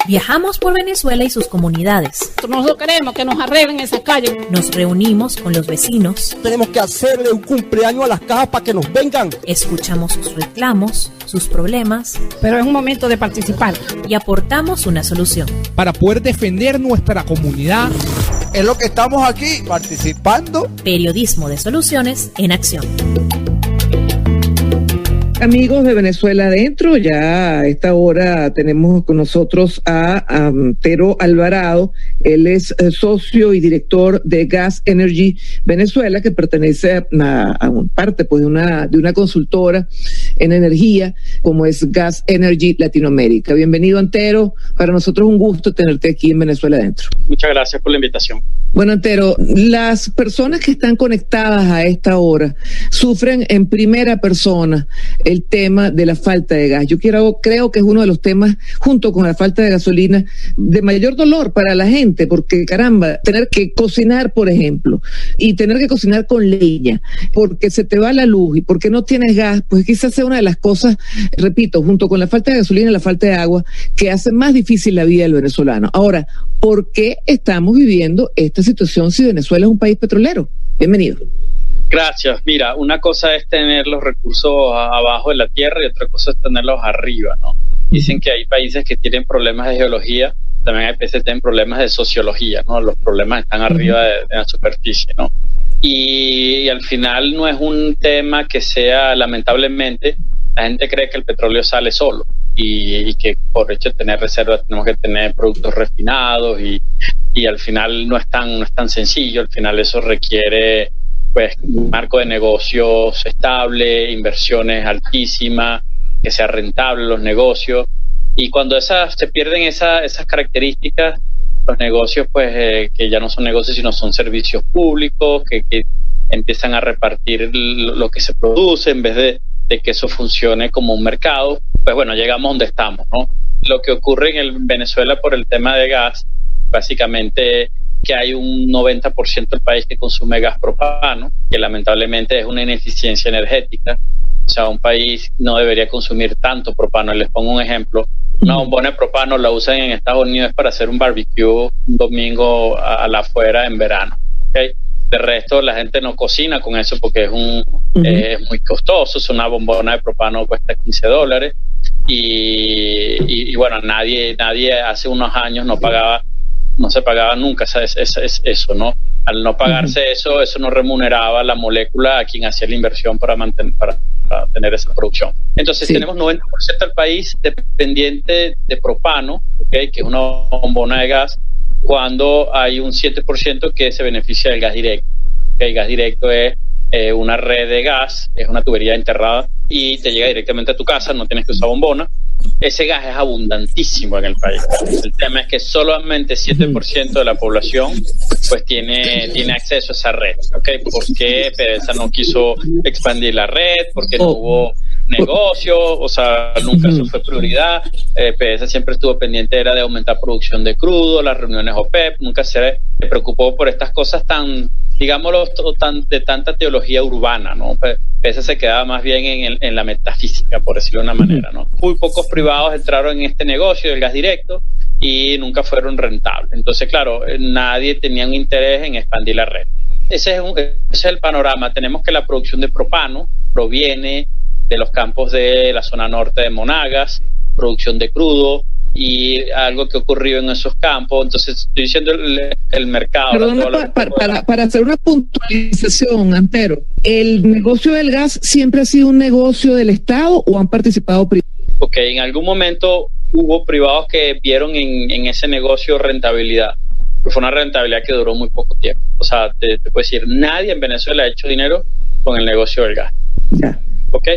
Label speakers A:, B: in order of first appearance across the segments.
A: Viajamos por Venezuela y sus comunidades.
B: Nosotros queremos que nos arreglen esas calles.
A: Nos reunimos con los vecinos.
C: Tenemos que hacerle un cumpleaños a las cajas para que nos vengan.
A: Escuchamos sus reclamos, sus problemas.
B: Pero es un momento de participar.
A: Y aportamos una solución.
D: Para poder defender nuestra comunidad.
E: Es lo que estamos aquí, participando.
A: Periodismo de soluciones en acción.
F: Amigos de Venezuela Adentro, ya a esta hora tenemos con nosotros a Antero Alvarado. Él es socio y director de Gas Energy Venezuela, que pertenece a parte pues, de una consultora en energía como es Gas Energy Latinoamérica. Bienvenido, Antero. Para nosotros un gusto tenerte aquí en Venezuela Adentro.
G: Muchas gracias por la invitación.
F: Bueno, Antero, las personas que están conectadas a esta hora sufren en primera persona el tema de la falta de gas. Yo creo que es uno de los temas, junto con la falta de gasolina, de mayor dolor para la gente, porque caramba, tener que cocinar, por ejemplo, y tener que cocinar con leña, porque se te va la luz y porque no tienes gas, pues quizás sea una de las cosas, repito, junto con la falta de gasolina y la falta de agua, que hace más difícil la vida del venezolano. Ahora, ¿por qué estamos viviendo esta situación si Venezuela es un país petrolero? Bienvenido.
G: Gracias. Mira, una cosa es tener los recursos abajo de la tierra y otra cosa es tenerlos arriba, ¿no? Dicen que hay países que tienen problemas de geología, también hay países que tienen problemas de sociología, ¿no? Los problemas están arriba de la superficie, ¿no? Y al final no es un tema que sea, lamentablemente, la gente cree que el petróleo sale solo y que por hecho de tener reservas tenemos que tener productos refinados y al final no es tan sencillo. Al final eso requiere pues un marco de negocios estable, inversiones altísimas, que sea rentable los negocios, y cuando se pierden esas características, los negocios pues que ya no son negocios sino son servicios públicos que empiezan a repartir lo que se produce en vez de que eso funcione como un mercado, pues bueno, llegamos donde estamos, ¿no? Lo que ocurre en Venezuela por el tema de gas, básicamente que hay un 90% del país que consume gas propano, que lamentablemente es una ineficiencia energética. O sea, un país no debería consumir tanto propano. Les pongo un ejemplo. Una bombona de propano la usan en Estados Unidos para hacer un barbecue un domingo a la afuera en verano. ¿Okay? De resto, la gente no cocina con eso porque es muy costoso. Es una bombona de propano cuesta $15. Y bueno, nadie hace unos años no se pagaba nunca eso, ¿no? Al no pagarse eso no remuneraba la molécula a quien hacía la inversión para tener esa producción. Entonces tenemos 90% del país dependiente de propano, ¿okay? Que es una bombona de gas, cuando hay un 7% que se beneficia del gas directo. ¿Okay? El gas directo es una red de gas, es una tubería enterrada y te llega directamente a tu casa, no tienes que usar bombona. Ese gas es abundantísimo en el país. El tema es que solamente 7% de la población pues tiene acceso a esa red. ¿Okay? ¿Por qué PDVSA no quiso expandir la red? Porque no hubo negocio, o sea, nunca eso fue prioridad. PDVSA siempre estuvo pendiente de aumentar producción de crudo, las reuniones OPEP, nunca se preocupó por estas cosas tan, digámoslo, de tanta teología urbana, ¿no? PDVSA se quedaba más bien en la metafísica, por decirlo de una manera, ¿no? Muy pocos privados entraron en este negocio del gas directo y nunca fueron rentables. Entonces, claro, nadie tenía un interés en expandir la red. Ese es el panorama. Tenemos que la producción de propano proviene de los campos de la zona norte de Monagas, producción de crudo y algo que ocurrió en esos campos. Entonces estoy diciendo el mercado.
F: Perdona, para hacer una puntualización, Antero, ¿el negocio del gas siempre ha sido un negocio del Estado o han participado privados?
G: Ok, en algún momento hubo privados que vieron en ese negocio rentabilidad, pero fue una rentabilidad que duró muy poco tiempo. O sea, te puedo decir, nadie en Venezuela ha hecho dinero con el negocio del gas.
F: Ya.
G: ¿Ok?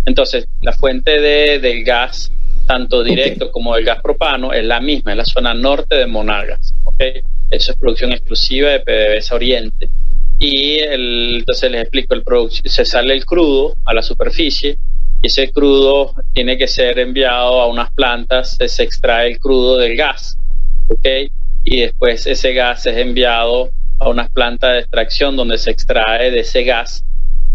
G: Entonces, la fuente del gas, tanto directo como del gas propano, es la misma, es la zona norte de Monagas. ¿Ok? Eso es producción exclusiva de PDVSA Oriente. Y entonces les explico, se sale el crudo a la superficie y ese crudo tiene que ser enviado a unas plantas, se extrae el crudo del gas. ¿Ok? Y después ese gas es enviado a unas plantas de extracción donde se extrae de ese gas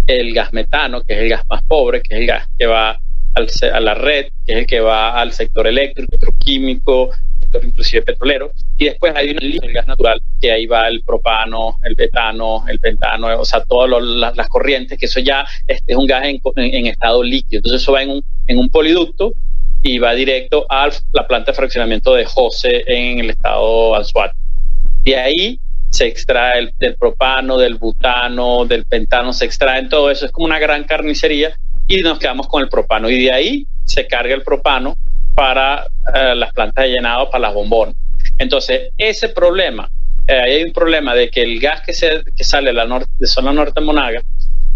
G: el gas metano, que es el gas más pobre, que es el gas que va a la red, que es el que va al sector eléctrico, petroquímico, sector inclusive petrolero, y después hay el gas natural, que ahí va el propano, el betano, el pentano, o sea, todas las corrientes, que eso ya es un gas en estado líquido. Entonces eso va en un poliducto y va directo a la planta de fraccionamiento de José en el estado Anzoátegui. De ahí se extrae del propano, del butano, del pentano, se extraen todo eso, es como una gran carnicería, y nos quedamos con el propano, y de ahí se carga el propano para las plantas de llenado, para las bombonas. Entonces, ese problema, hay un problema de que el gas que sale de zona norte de Monaga,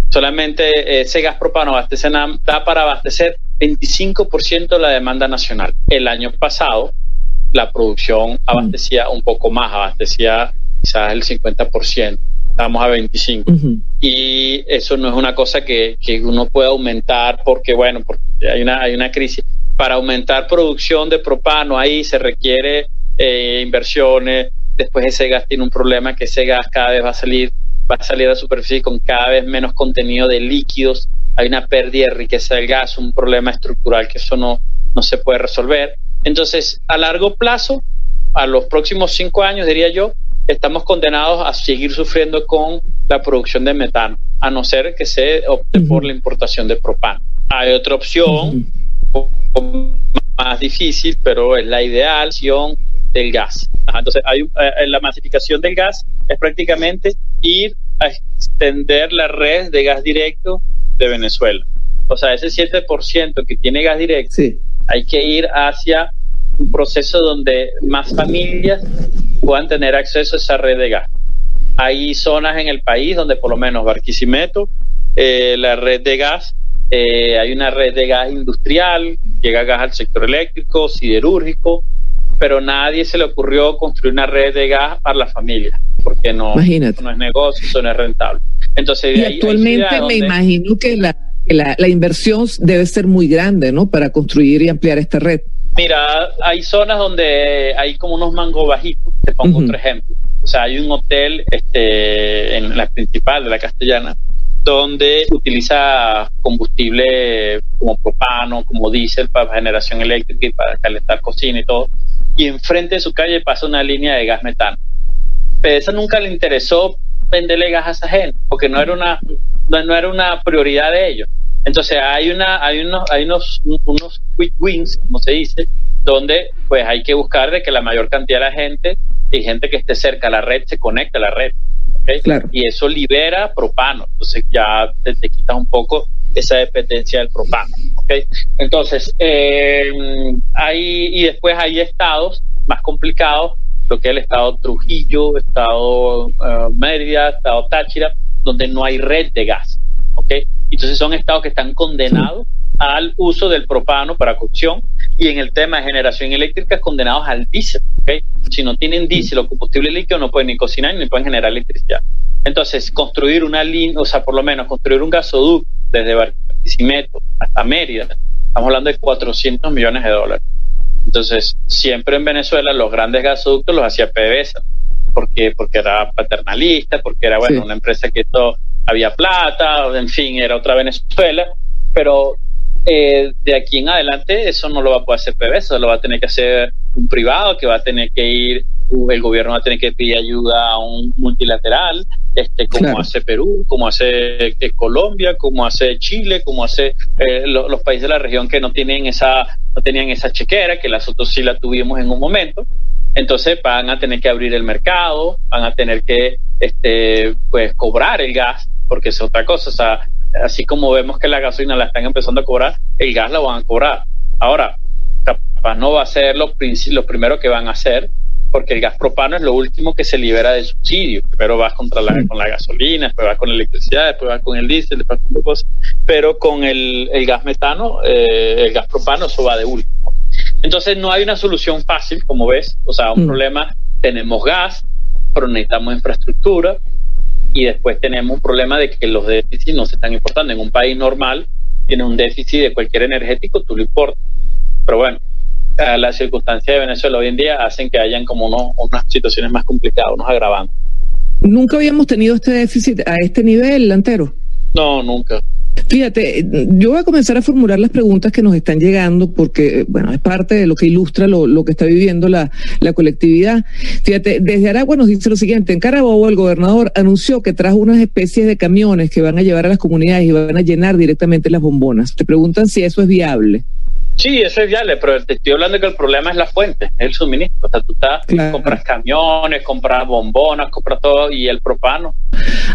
G: solamente ese gas propano da para abastecer 25% de la demanda nacional. El año pasado, la producción abastecía un poco más, abastecía quizás el 50%, estamos a 25%. Y eso no es una cosa que uno pueda aumentar porque hay una crisis. Para aumentar producción de propano, ahí se requiere inversiones. Después ese gas tiene un problema, que ese gas cada vez va a salir a la superficie con cada vez menos contenido de líquidos. Hay una pérdida de riqueza del gas, un problema estructural que eso no se puede resolver. Entonces, a largo plazo, a los próximos 5 años, diría yo, estamos condenados a seguir sufriendo con la producción de metano, a no ser que se opte por la importación de propano. Hay otra opción, un poco más difícil, pero es la ideal, del gas. Entonces, la masificación del gas es prácticamente ir a extender la red de gas directo de Venezuela. O sea, ese 7% que tiene gas directo, sí, hay que ir hacia un proceso donde más familias puedan tener acceso a esa red de gas. Hay zonas en el país donde por lo menos Barquisimeto, la red de gas, hay una red de gas industrial, llega gas al sector eléctrico, siderúrgico, pero nadie se le ocurrió construir una red de gas para las familias, porque no es negocio, eso no es rentable. Entonces,
F: y actualmente me imagino que la inversión debe ser muy grande, ¿no?, para construir y ampliar esta red.
G: Mira, hay zonas donde hay como unos mangos bajitos. Te pongo otro ejemplo. O sea, hay un hotel en la principal de la Castellana donde utiliza combustible como propano, como diésel para generación eléctrica y para calentar cocina y todo. Y enfrente de su calle pasa una línea de gas metano. Pero eso nunca le interesó venderle gas a esa gente, porque no era una prioridad de ellos. Entonces hay unos quick wins, como se dice, donde pues hay que buscar de que la mayor cantidad de la gente y gente que esté cerca a la red se conecte a la red, ¿okay? Claro. Y eso libera propano, entonces ya te quitas un poco esa dependencia del propano, ¿okay? Entonces y después hay estados más complicados, lo que es el estado Trujillo, estado Mérida, estado Táchira, donde no hay red de gas, ¿okay? Entonces son estados que están condenados al uso del propano para cocción, y en el tema de generación eléctrica condenados al diésel, ¿okay? Si no tienen diésel o combustible líquido no pueden ni cocinar ni pueden generar electricidad. Entonces construir una línea, o sea, por lo menos construir un gasoducto desde Barquisimeto hasta Mérida, estamos hablando de $400 millones. Entonces siempre en Venezuela los grandes gasoductos los hacía PDVSA, porque era paternalista, porque era una empresa que había plata, en fin, era otra Venezuela, pero de aquí en adelante eso no lo va a poder hacer PDVSA, lo va a tener que hacer un privado, que va a tener que ir, el gobierno va a tener que pedir ayuda a un multilateral, como hace Perú, como hace Colombia, como hace Chile, como hace los países de la región que no tenían esa chequera, que nosotros sí la tuvimos en un momento. Entonces van a tener que abrir el mercado, van a tener que pues cobrar el gas, porque es otra cosa. O sea, así como vemos que la gasolina la están empezando a cobrar, el gas la van a cobrar. Ahora, capaz no va a ser lo primero que van a hacer, porque el gas propano es lo último que se libera de subsidio. Primero vas con la gasolina, después vas con la electricidad, después vas con el diésel, después con cosas. Pero con el gas metano, el gas propano, eso va de último. Entonces no hay una solución fácil, como ves. O sea, un problema, tenemos gas, pero necesitamos infraestructura, y después tenemos un problema de que los déficits no se están importando. En un país normal, tiene un déficit de cualquier energético, tú lo importas. Pero bueno, las circunstancias de Venezuela hoy en día hacen que hayan como unas situaciones más complicadas, unos agravantes.
F: ¿Nunca habíamos tenido este déficit a este nivel, Antero?
G: No, nunca.
F: Fíjate, yo voy a comenzar a formular las preguntas que nos están llegando porque, bueno, es parte de lo que ilustra lo que está viviendo la colectividad. Fíjate, desde Aragua nos dice lo siguiente: en Carabobo el gobernador anunció que trajo unas especies de camiones que van a llevar a las comunidades y van a llenar directamente las bombonas. Te preguntan si eso es viable.
G: Sí, eso es viable, pero te estoy hablando que el problema es la fuente, es el suministro. O sea, tú compras camiones, compras bombonas, compras todo, y el propano.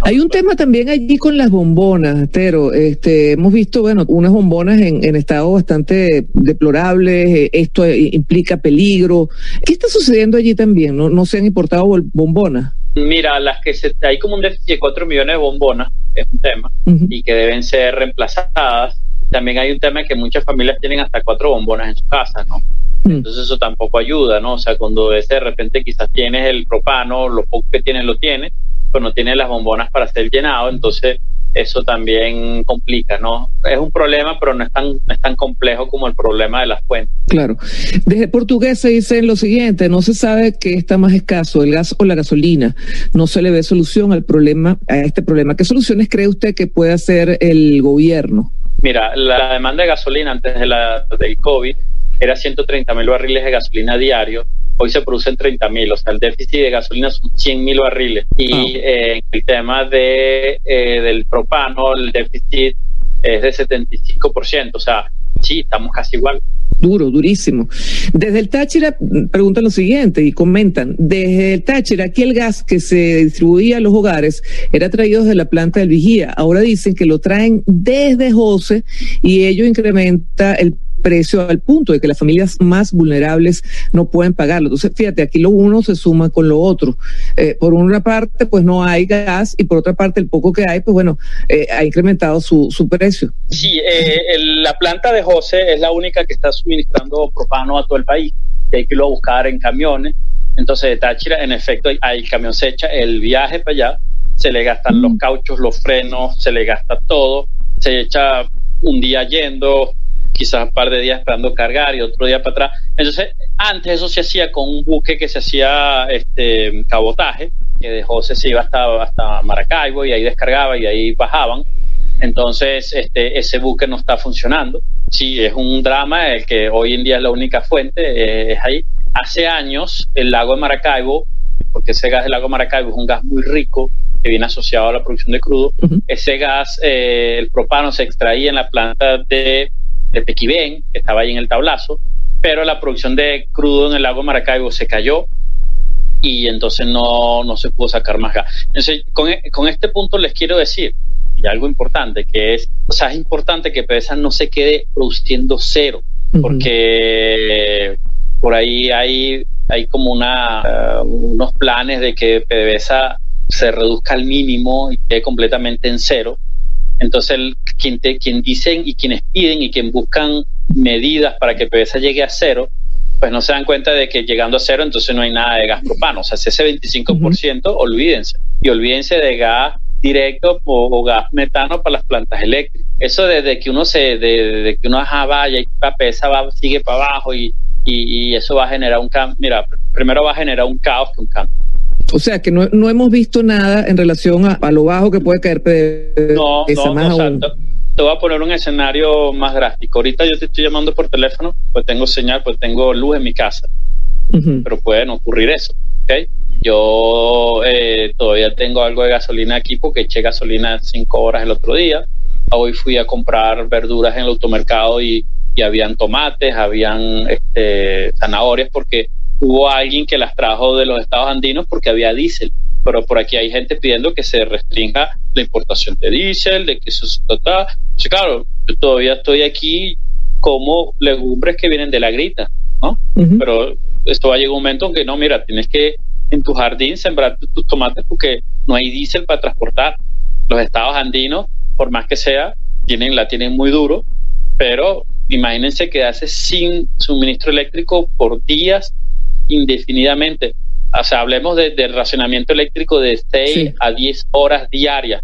F: Hay un tema también allí con las bombonas, Tero. Hemos visto, bueno, unas bombonas en estado bastante deplorable. Esto implica peligro. ¿Qué está sucediendo allí también? ¿No se han importado bombonas?
G: Mira, hay como un déficit de 4 millones de bombonas, es un tema, y que deben ser reemplazadas. También hay un tema que muchas familias tienen hasta 4 bombonas en su casa, ¿no? Entonces eso tampoco ayuda, ¿no? O sea, cuando de repente quizás tienes el propano, lo poco que tienes lo tienes, pues no tienes las bombonas para ser llenado, entonces eso también complica, ¿no? Es un problema, pero no es tan complejo como el problema de las fuentes.
F: Claro. Desde Portuguesa dicen lo siguiente: no se sabe qué está más escaso, el gas o la gasolina. No se le ve solución a este problema. ¿Qué soluciones cree usted que puede hacer el gobierno?
G: Mira, la demanda de gasolina antes del COVID era 130,000 barriles de gasolina diario. Hoy se producen 30,000, o sea, el déficit de gasolina son 100,000 barriles. Y el tema del propano, el déficit es de 75%, o sea, sí, estamos casi igual.
F: Durísimo. Desde el Táchira preguntan lo siguiente y comentan: desde el Táchira, aquí el gas que se distribuía a los hogares era traído desde la planta del Vigía. Ahora dicen que lo traen desde José y ello incrementa el precio al punto de que las familias más vulnerables no pueden pagarlo. Entonces, fíjate, aquí lo uno se suma con lo otro. Por una parte, pues no hay gas, y por otra parte, el poco que hay, pues bueno, ha incrementado su precio. Sí,
G: la planta de José es la única que está suministrando propano a todo el país, que hay que irlo a buscar en camiones. Entonces, de Táchira, en efecto, el camión se echa el viaje para allá, se le gastan los cauchos, los frenos, se le gasta todo, se echa un día yendo, quizás un par de días esperando cargar y otro día para atrás. Entonces, antes eso se hacía con un buque que se hacía cabotaje, que de José se iba hasta Maracaibo y ahí descargaba y ahí bajaban. Entonces, ese buque no está funcionando. Sí, es un drama el que hoy en día es la única fuente, es ahí. Hace años, el lago de Maracaibo, porque ese gas del lago de Maracaibo es un gas muy rico, que viene asociado a la producción de crudo. Ese gas, el propano, se extraía en la planta de Pequibén, que estaba ahí en el Tablazo, pero la producción de crudo en el lago de Maracaibo se cayó y entonces no se pudo sacar más gas. Entonces, con este punto les quiero decir, y algo importante, que es importante que PDVSA no se quede produciendo cero, porque por ahí hay como unos planes de que PDVSA se reduzca al mínimo y quede completamente en cero. Entonces, quien dicen y quienes piden y quien buscan medidas para que PDVSA llegue a cero, pues no se dan cuenta de que llegando a cero entonces no hay nada de gas propano. O sea, ese 25%, olvídense. Y olvídense de gas directo o gas metano para las plantas eléctricas. Eso desde que uno vaya y PDVSA sigue para abajo y eso va a generar un cambio. Mira, primero va a generar un caos que un cambio. O sea, que no hemos visto nada en relación a lo bajo que puede caer PDVSA. No, te voy a poner un escenario más drástico. Ahorita yo te estoy llamando por teléfono, pues tengo señal, pues tengo luz en mi casa. Pero puede no ocurrir eso, ¿ok? Yo todavía tengo algo de gasolina aquí porque eché gasolina 5 horas el otro día. Hoy fui a comprar verduras en el automercado y habían tomates, habían zanahorias, porque hubo alguien que las trajo de los estados andinos porque había diésel, pero por aquí hay gente pidiendo que se restrinja la importación de diésel, de que eso está. Sí, claro, yo todavía estoy aquí como legumbres que vienen de la grita, ¿no? Pero esto va a llegar un momento en que no, mira, tienes que en tu jardín sembrar tus tomates porque no hay diésel para transportar. Los estados andinos, por más que sea, la tienen muy duro, pero imagínense quedarse sin suministro eléctrico por días indefinidamente. O sea, hablemos del racionamiento eléctrico de 6 a 10 horas diarias.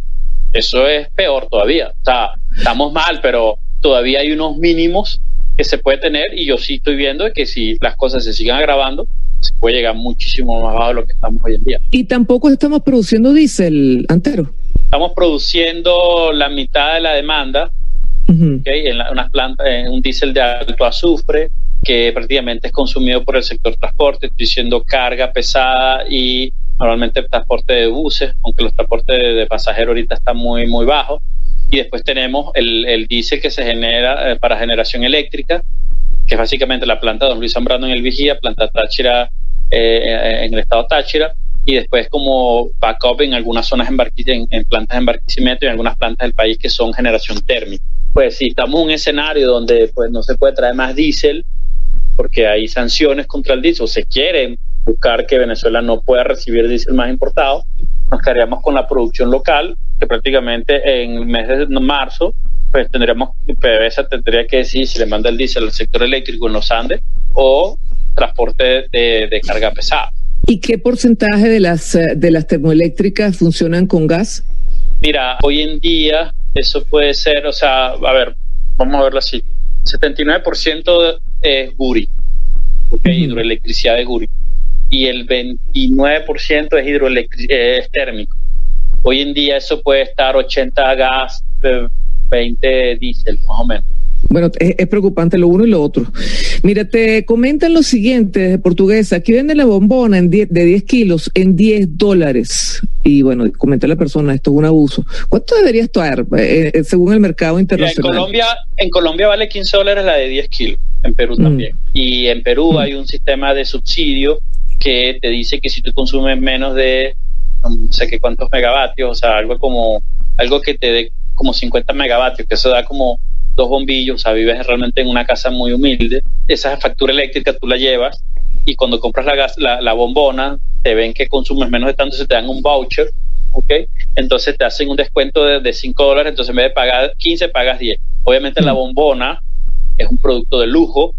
G: Eso es peor todavía. O sea, estamos mal, pero todavía hay unos mínimos que se puede tener, y yo sí estoy viendo que si las cosas se siguen agravando, se puede llegar muchísimo más bajo de lo que estamos hoy en día.
F: Y tampoco estamos produciendo diésel, Antero.
G: Estamos produciendo la mitad de la demanda, ¿okay? En unas plantas, en un diésel de alto azufre, que prácticamente es consumido por el sector transporte. Estoy diciendo carga pesada y normalmente transporte de buses, aunque los transportes de pasajeros ahorita están muy, muy bajos. Y después tenemos el diésel que se genera para generación eléctrica, que es básicamente la planta de Don Luis Zambrano en el Vigía, planta Táchira en el estado Táchira, y después como backup en algunas zonas en plantas de Barquisimeto y en algunas plantas del país que son generación térmica. Pues si estamos en un escenario donde pues no se puede traer más diésel porque hay sanciones contra el diésel, o se quiere buscar que Venezuela no pueda recibir diésel más importado, nos quedaríamos con la producción local, que prácticamente en el mes de marzo pues PDVSA tendría que decidir si le manda el diésel al sector eléctrico en los Andes o transporte de carga pesada.
F: ¿Y qué porcentaje de las termoeléctricas funcionan con gas?
G: Mira, hoy en día eso puede ser, o sea, a ver, vamos a verlo así, 79% es Guri, ¿okay? Hidroelectricidad de Guri, y el 29% es térmico. Hoy en día eso puede estar 80 gas, 20 diésel, más o menos.
F: Bueno, es preocupante lo uno y lo otro. Mira, te comentan lo siguiente desde Portuguesa. Aquí venden la bombona de 10 kilos en $10. Y bueno, comenta la persona, esto es un abuso. ¿Cuánto debería estar según el mercado internacional?
G: En Colombia vale $15 la de 10 kilos, en Perú también. Y en Perú hay un sistema de subsidio que te dice que si tú consumes menos de no sé qué cuántos megavatios, o sea, algo que te dé como 50 megavatios, que eso da como 2 bombillos, o sea, vives realmente en una casa muy humilde, esa factura eléctrica tú la llevas y cuando compras la bombona te ven que consumes menos de tanto, se te dan un voucher, ¿ok? Entonces te hacen un descuento de $5, entonces en vez de pagar 15 pagas 10. Obviamente la bombona es un producto de lujo,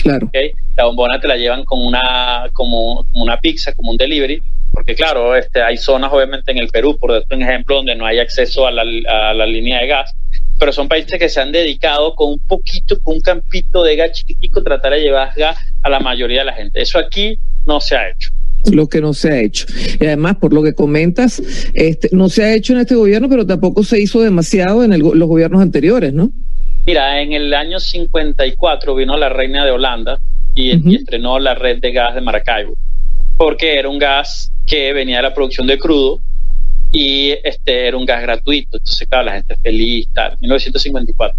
F: claro.
G: ¿okay? La bombona te la llevan como una pizza, como un delivery, porque claro, hay zonas obviamente en el Perú, por darte un ejemplo, donde no hay acceso a la línea de gas, pero son países que se han dedicado con un campito de gas chiquitico, tratar de llevar gas a la mayoría de la gente. Eso aquí no se ha hecho.
F: Lo que no se ha hecho. Y además, por lo que comentas, no se ha hecho en este gobierno, pero tampoco se hizo demasiado en los gobiernos anteriores, ¿no?
G: Mira, en el año 54 vino la reina de Holanda y estrenó la red de gas de Maracaibo, porque era un gas que venía de la producción de crudo y era un gas gratuito, entonces claro, la gente feliz, tal, 1954.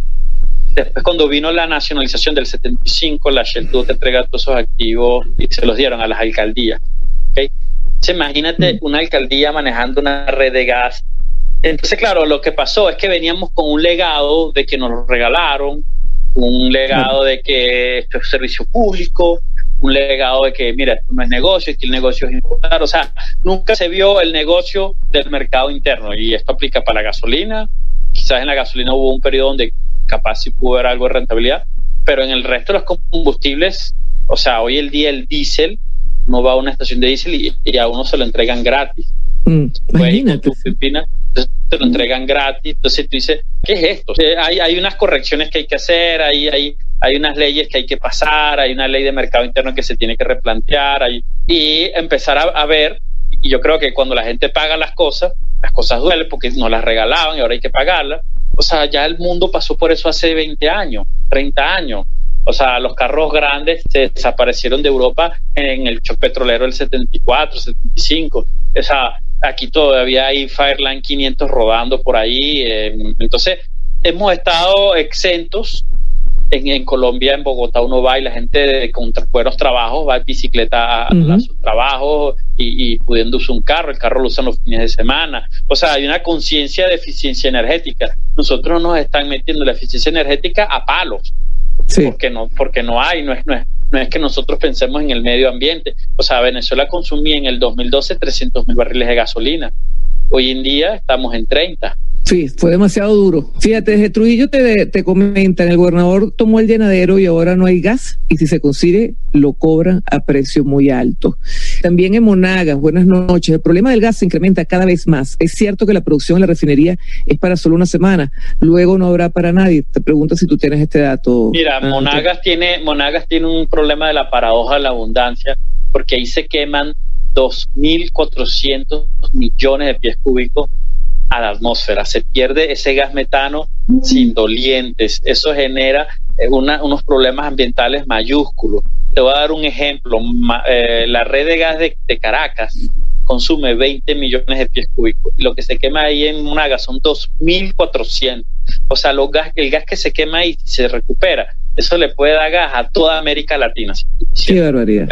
G: Después cuando vino la nacionalización del 75, la Shell tuvo que entregar todos esos activos y se los dieron a las alcaldías, ¿okay? Entonces imagínate una alcaldía manejando una red de gas. Entonces claro, lo que pasó es que veníamos con un legado de que nos lo regalaron, un legado de que esto es servicio público, un legado de que, mira, esto no es negocio, es que el negocio es importar, o sea, nunca se vio el negocio del mercado interno, y esto aplica para la gasolina. Quizás en la gasolina hubo un periodo donde capaz sí pudo haber algo de rentabilidad, pero en el resto de los combustibles, o sea, hoy el día el diésel, uno va a una estación de diésel y a uno se lo entregan gratis.
F: Imagínate.
G: Entonces te lo entregan gratis, entonces tú dices, ¿qué es esto? Hay unas correcciones que hay que hacer, hay unas leyes que hay que pasar, hay una ley de mercado interno que se tiene que replantear y empezar a ver, y yo creo que cuando la gente paga las cosas duelen porque nos las regalaban y ahora hay que pagarlas. O sea, ya el mundo pasó por eso hace 20 años, 30 años. O sea, los carros grandes se desaparecieron de Europa en el shock petrolero del 74, 75. O sea, aquí todavía hay Fireline 500 rodando por ahí. Entonces, hemos estado exentos. En Colombia, en Bogotá, uno va y la gente con buenos trabajos va en bicicleta a sus trabajos y pudiendo usar un carro. El carro lo usan los fines de semana. O sea, hay una conciencia de eficiencia energética. Nosotros nos están metiendo la eficiencia energética a palos. Sí. Porque no es que nosotros pensemos en el medio ambiente. O sea, Venezuela consumía en el 2012 300,000 barriles de gasolina. Hoy en día estamos en 30.
F: Sí, fue demasiado duro. Fíjate, desde Trujillo te comentan, el gobernador tomó el llenadero y ahora no hay gas, y si se consigue, lo cobran a precio muy alto. También en Monagas, buenas noches, el problema del gas se incrementa cada vez más. Es cierto que la producción en la refinería es para solo una semana, luego no habrá para nadie. Te pregunto si tú tienes este dato.
G: Mira, Monagas tiene un problema de la paradoja de la abundancia, porque ahí se queman 2.400 millones de pies cúbicos a la atmósfera, se pierde ese gas metano sin dolientes, eso genera unos problemas ambientales mayúsculos. Te voy a dar un ejemplo, la red de gas de Caracas consume 20 millones de pies cúbicos, y lo que se quema ahí en Monagas son 2.400, o sea, el gas que se quema ahí se recupera, eso le puede dar gas a toda América Latina.
F: Qué barbaridad.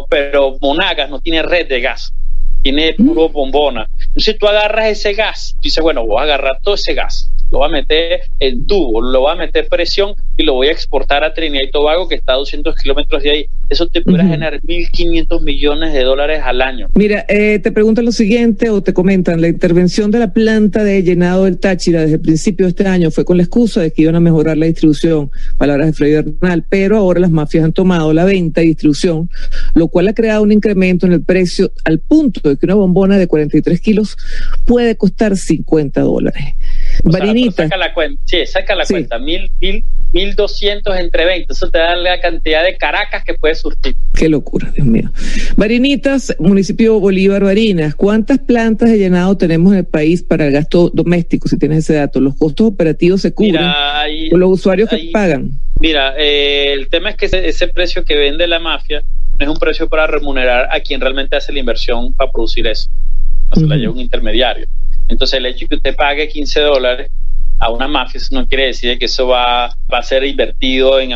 G: Pero Monagas no tiene red de gas, tiene puro bombona. Entonces tú agarras ese gas, dices, bueno, voy a agarrar todo ese gas, lo voy a meter en tubo, lo voy a meter presión y lo voy a exportar a Trinidad y Tobago, que está a 200 kilómetros de ahí. Eso te puede generar 1.500 millones de dólares al año.
F: Mira, te preguntan lo siguiente o te comentan, la intervención de la planta de llenado del Táchira desde el principio de este año fue con la excusa de que iban a mejorar la distribución, palabras de Freddy Bernal, pero ahora las mafias han tomado la venta y distribución, lo cual ha creado un incremento en el precio al punto de que una bombona de 43 kilos puede costar $50. Varinita.
G: Saca la cuenta, cuenta, 1.200 entre 20, eso te da la cantidad de Caracas que puedes surtir.
F: Qué locura, Dios mío. Varinitas, municipio Bolívar, Barinas, ¿cuántas plantas de llenado tenemos en el país para el gasto doméstico, si tienes ese dato? ¿Los costos operativos se cubren por los usuarios que pagan?
G: Mira, el tema es que ese precio que vende la mafia no es un precio para remunerar a quien realmente hace la inversión para producir eso, no se la lleva un intermediario. Entonces el hecho de que usted pague $15 a una mafia, eso no quiere decir que eso va a ser invertido en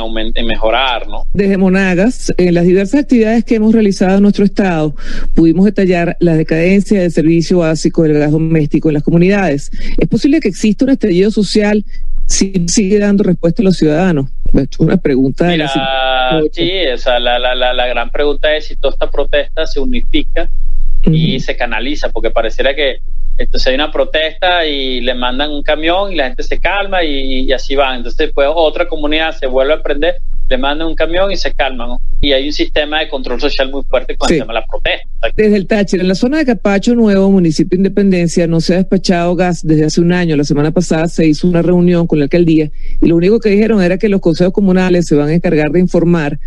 G: mejorar, ¿no? Desde
F: Monagas, en las diversas actividades que hemos realizado en nuestro estado, pudimos detallar la decadencia del servicio básico del gas doméstico en las comunidades. ¿Es posible que exista un estallido social si sigue dando respuesta a los ciudadanos? Una pregunta.
G: Mira, sí, la gran pregunta es si toda esta protesta se unifica y se canaliza, porque pareciera que entonces hay una protesta y le mandan un camión y la gente se calma y así van. Entonces después otra comunidad se vuelve a prender, le mandan un camión y se calman, ¿no? Y hay un sistema de control social muy fuerte con el tema de la protesta.
F: Desde el Táchira, en la zona de Capacho Nuevo, municipio de Independencia, no se ha despachado gas desde hace un año. La semana pasada se hizo una reunión con la alcaldía y lo único que dijeron era que los consejos comunales se van a encargar de informar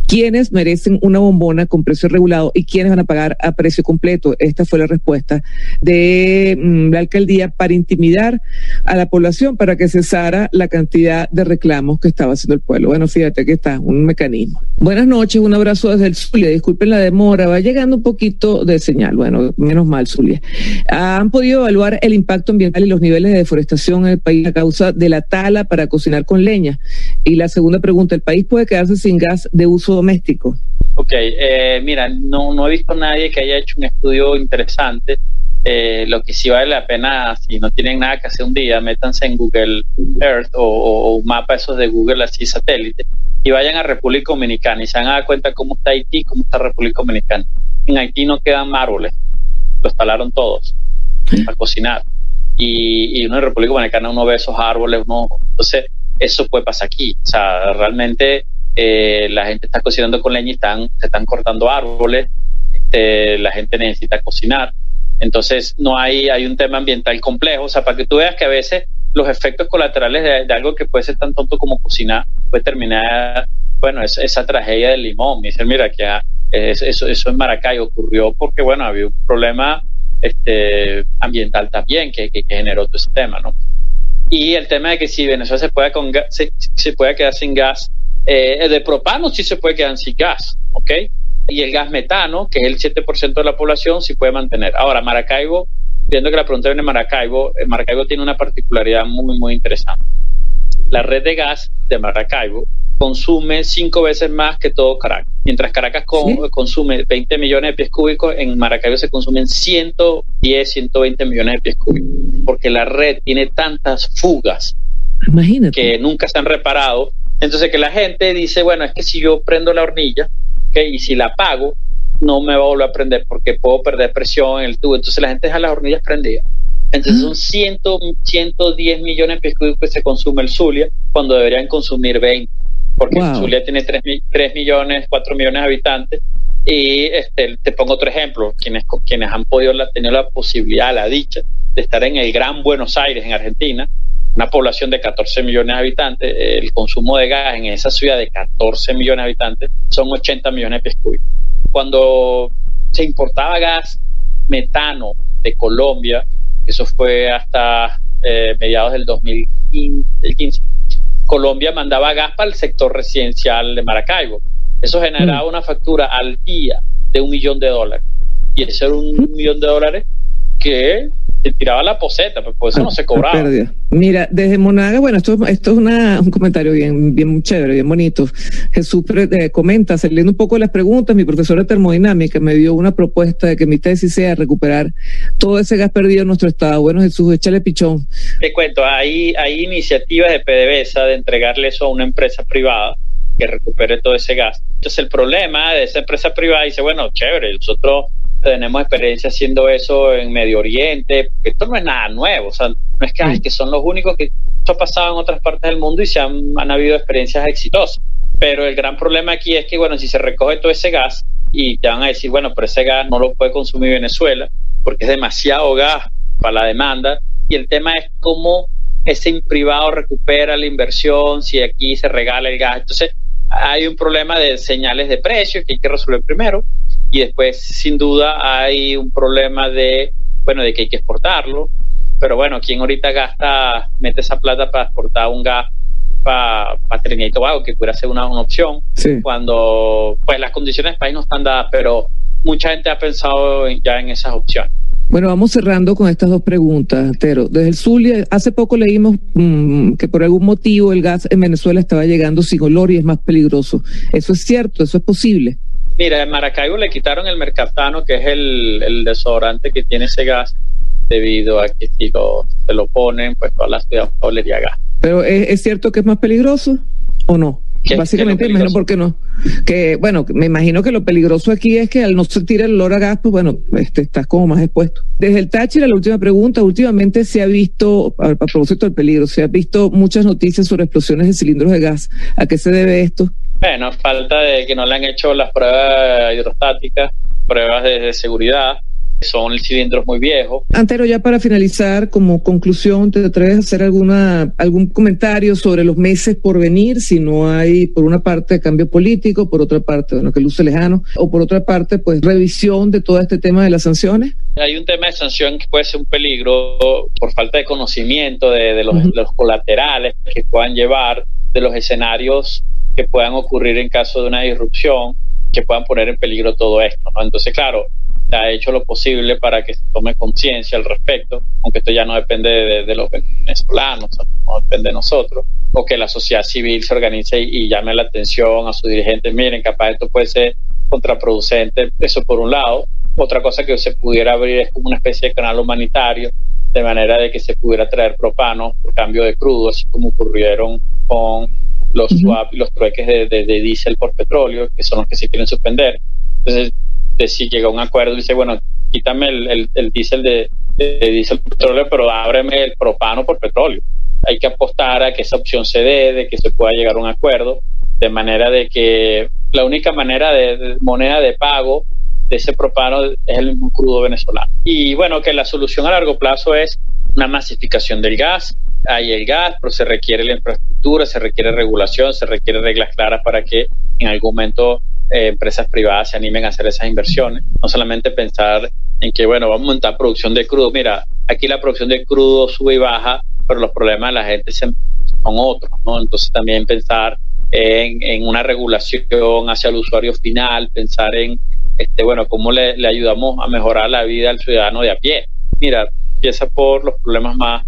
F: quiénes merecen una bombona con precio regulado y quiénes van a pagar a precio completo. Esta fue la respuesta de la alcaldía para intimidar a la población para que cesara la cantidad de reclamos que estaba haciendo el pueblo. Bueno, fíjate que está un mecanismo. Buenas noches, un abrazo desde el Zulia. Disculpen la demora, va llegando un poquito de señal. Bueno, menos mal, Zulia. ¿Han podido evaluar el impacto ambiental y los niveles de deforestación en el país a causa de la tala para cocinar con leña? Y la segunda pregunta, ¿el país puede quedarse sin gas de uso doméstico?
G: Ok, mira, no he visto a nadie que haya hecho un estudio interesante. Lo que sí vale la pena, si no tienen nada que hacer un día, métanse en Google Earth o un mapa esos de Google así satélite y vayan a República Dominicana y se van a dar cuenta cómo está Haití, cómo está República Dominicana. En Haití no quedan árboles, los talaron todos para cocinar y uno en República Dominicana uno ve esos árboles, entonces eso puede pasar aquí. O sea, realmente la gente está cocinando con leña y se están cortando árboles, la gente necesita cocinar. Entonces hay un tema ambiental complejo, o sea, para que tú veas que a veces los efectos colaterales de algo que puede ser tan tonto como cocinar puede terminar, bueno, esa tragedia del limón. Me dicen, mira, que eso en Maracay ocurrió porque, bueno, había un problema ambiental también que generó todo ese tema, ¿no? Y el tema de que si Venezuela se puede quedar sin gas, de propano sí se puede quedar sin gas, ¿ok? Y el gas metano, que es el 7% de la población, sí puede mantener. Ahora, Maracaibo, viendo que la pregunta viene de Maracaibo, Maracaibo tiene una particularidad muy, muy interesante. La red de gas de Maracaibo consume 5 veces más que todo Caracas. Mientras Caracas consume 20 millones de pies cúbicos, en Maracaibo se consumen 110, 120 millones de pies cúbicos, porque la red tiene tantas fugas.
F: Imagínate.
G: Que nunca se han reparado. Entonces que la gente dice, bueno, es que si yo prendo la hornilla, y si la apago, no me va a volver a prender porque puedo perder presión en el tubo. Entonces la gente deja las hornillas prendidas. Entonces son 110 millones de pies cúbicos que se consume el Zulia cuando deberían consumir 20. Porque el Zulia tiene 3 millones, 4 millones de habitantes. Y te pongo otro ejemplo. Quienes han tenido la posibilidad, la dicha de estar en el Gran Buenos Aires, en Argentina, una población de 14 millones de habitantes, el consumo de gas en esa ciudad de 14 millones de habitantes son 80 millones de pies cúbicos. Cuando se importaba gas metano de Colombia, eso fue hasta mediados del 2015, Colombia mandaba gas para el sector residencial de Maracaibo. Eso generaba una factura al día de $1 millón. Y eso era $1 millón que te tiraba la poseta, pues por eso no se cobraba.
F: Mira, desde Monaga, bueno, esto es un comentario bien chévere, bien bonito. Jesús comenta, saliendo un poco de las preguntas, mi profesora de termodinámica me dio una propuesta de que mi tesis sea recuperar todo ese gas perdido en nuestro estado. Bueno, Jesús, échale pichón.
G: Te cuento, hay iniciativas de PDVSA de entregarle eso a una empresa privada que recupere todo ese gas. Entonces el problema de esa empresa privada dice, bueno, chévere, nosotros tenemos experiencia haciendo eso en Medio Oriente, porque esto no es nada nuevo, o sea, no es que son los únicos que esto ha pasado en otras partes del mundo y han habido experiencias exitosas. Pero el gran problema aquí es que, bueno, si se recoge todo ese gas y te van a decir, bueno, pero ese gas no lo puede consumir Venezuela porque es demasiado gas para la demanda, y el tema es cómo ese privado recupera la inversión si aquí se regala el gas. Entonces hay un problema de señales de precio que hay que resolver primero. Y después, sin duda, hay un problema de que hay que exportarlo. Pero bueno, ¿quién ahorita mete esa plata para exportar un gas para Trinidad y Tobago, que pudiera ser una opción? Sí. Cuando pues las condiciones del país no están dadas, pero mucha gente ha pensado ya en esas opciones.
F: Bueno, vamos cerrando con estas dos preguntas, Tero. Desde el Zulia, hace poco leímos que por algún motivo el gas en Venezuela estaba llegando sin olor y es más peligroso. ¿Eso es cierto? ¿Eso es posible?
G: Mira, en Maracaibo le quitaron el mercaptano, que es el desodorante que tiene ese gas, debido a que si se lo ponen, pues toda la ciudad olería gas.
F: ¿Pero es cierto que es más peligroso o no? Básicamente, me imagino por qué no. Que, bueno, me imagino que lo peligroso aquí es que al no sentir el olor a gas, pues bueno, estás como más expuesto. Desde el Táchira, la última pregunta, últimamente se ha visto, a propósito del peligro, se ha visto muchas noticias sobre explosiones de cilindros de gas. ¿A qué se debe esto?
G: Bueno, falta de que no le han hecho las pruebas hidrostáticas, pruebas de seguridad, son cilindros muy viejos.
F: Antero, ya para finalizar, como conclusión, ¿te atreves a hacer algún comentario sobre los meses por venir? Si no hay, por una parte, cambio político, por otra parte, que luce lejano, o por otra parte, pues, revisión de todo este tema de las sanciones.
G: Hay un tema de sanción que puede ser un peligro por falta de conocimiento de los colaterales que puedan llevar, de los escenarios que puedan ocurrir en caso de una disrupción, que puedan poner en peligro todo esto, ¿no? Entonces, claro, se ha hecho lo posible para que se tome conciencia al respecto, aunque esto ya no depende de los venezolanos, no depende de nosotros, o que la sociedad civil se organice y llame la atención a sus dirigentes. Miren, capaz esto puede ser contraproducente, eso por un lado. Otra cosa que se pudiera abrir es como una especie de canal humanitario, de manera de que se pudiera traer propano por cambio de crudo, así como ocurrieron con los swap y los trueques de diésel por petróleo, que son los que se quieren suspender. Entonces, si llega a un acuerdo y dice, bueno, quítame el diésel de diésel por petróleo, pero ábreme el propano por petróleo. Hay que apostar a que esa opción se dé, de que se pueda llegar a un acuerdo, de manera de que la única manera de moneda de pago de ese propano es el mismo crudo venezolano. Y bueno, que la solución a largo plazo es una masificación del gas. Hay el gas, pero se requiere la infraestructura, se requiere regulación, se requiere reglas claras para que en algún momento empresas privadas se animen a hacer esas inversiones. No solamente pensar en que, bueno, vamos a montar producción de crudo. Mira, aquí la producción de crudo sube y baja, pero los problemas de la gente son otros, ¿no? Entonces también pensar en una regulación hacia el usuario final, pensar en, cómo le ayudamos a mejorar la vida al ciudadano de a pie. Mira, empieza por los problemas más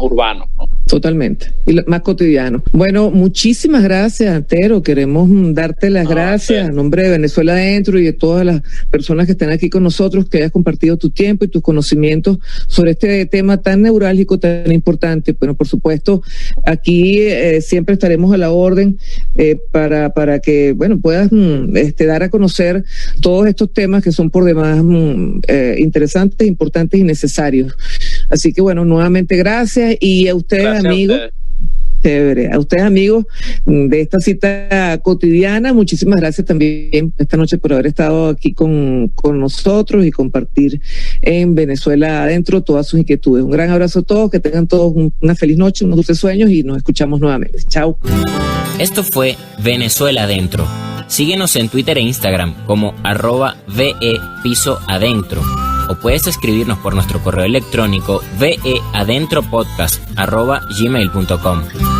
G: urbanos, ¿no?
F: Totalmente, y más cotidiano. Bueno, muchísimas gracias, Antero. Queremos darte las gracias a nombre de Venezuela Adentro y de todas las personas que están aquí con nosotros, que hayas compartido tu tiempo y tus conocimientos sobre este tema tan neurálgico, tan importante. Bueno, por supuesto, aquí siempre estaremos a la orden para que, bueno, puedas dar a conocer todos estos temas que son por demás interesantes, importantes y necesarios. Así que, bueno, nuevamente gracias, y a ustedes, amigos. Chévere. A ustedes, amigos de esta cita cotidiana, muchísimas gracias también esta noche por haber estado aquí con nosotros y compartir en Venezuela Adentro todas sus inquietudes. Un gran abrazo a todos, que tengan todos una feliz noche, unos dulces sueños, y nos escuchamos nuevamente. Chao.
H: Esto fue Venezuela Adentro. Síguenos en Twitter e Instagram como @VE_Piso Adentro. o puedes escribirnos por nuestro correo electrónico veadentropodcast@gmail.com.